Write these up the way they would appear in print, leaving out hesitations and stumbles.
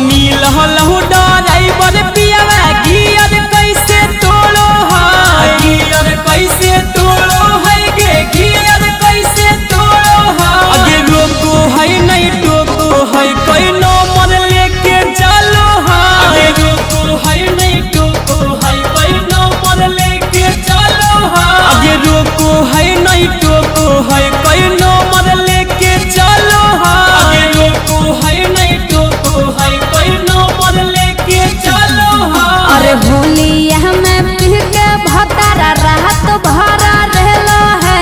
नील हलहु driver पियावा gear कैसे तोड़ो है गियर कैसे तोड़ो है गे गियर कैसे तोड़ो है आगे रोको है नहीं टोको है कोई नंबर लेके चलो है आगे रोको है नहीं टोको है कोई नंबर लेके चलो है आगे रोको है नहीं टोको है कोई नंबर लेके चलो है आगे रोको है नहीं टोको है कोई नंबर लेके चलो है। अरे होलिया में पी के भतारा रात भरा रहलो है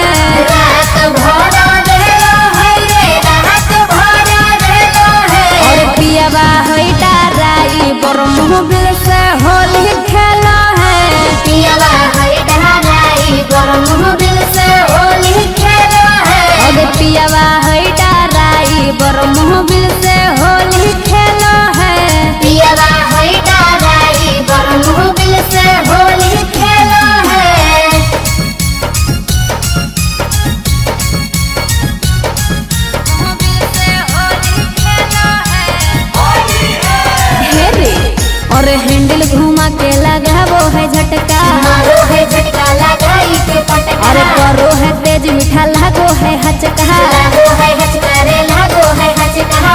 रात भरा रहलो है रे रात भरा रहलो है और पियावा है डराई बरमुबिल से होली खेलो है पियावा है डराई बरमुबिल से होली खेलो है और पियावा है डराई बरमुबिल से होली खेलो है पियावा है डराई बरमुबिल से होली खेलो है। और हैंडल घुमा के लगावो है झटका मारो है झटका लगाई के पटका अरे करो है तेज मीठा लागो है हचका लागो है हचका रे लागो है हचका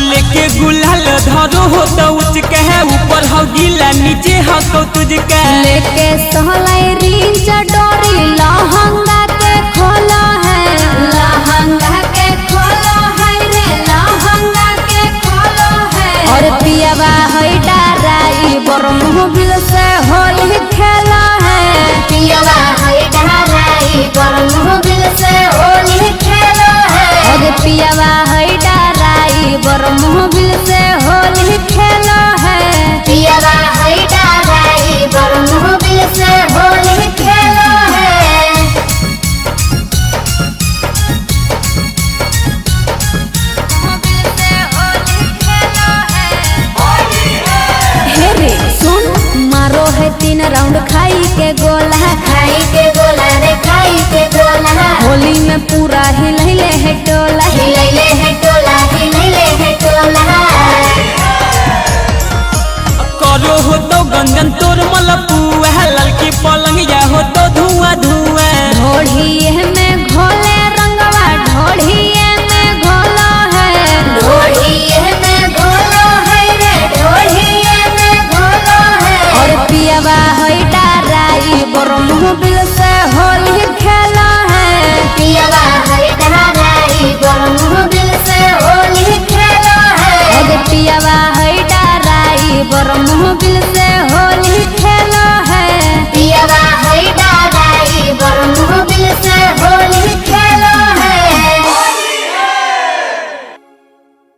लेके गुलाल धरो हो तो उच कहे ऊपर हो गीला नीचे हो तो तुझके लेके सहलाई रिंच डोरी लहंगा के खोलो है लहंगा के खोलो है रे लहंगा के खोलो है और पियावा है डराई बरमुबिल से होली खेलो है पियावा है डराई बरमुबिल से होली खेलो है और पियावा है डराई बरमुबिल से होली खेलो है पियावा है डराई बरमुबिल से होली खेलो है। हेरे सुन मारो है 3 राउंड खाई के गोला रे खाई के गोला होली में पूरा हिलैले है टोला हिलैले है टोला हिलैले है टोला करो हो तो गंजन तोर मलपुआ ललका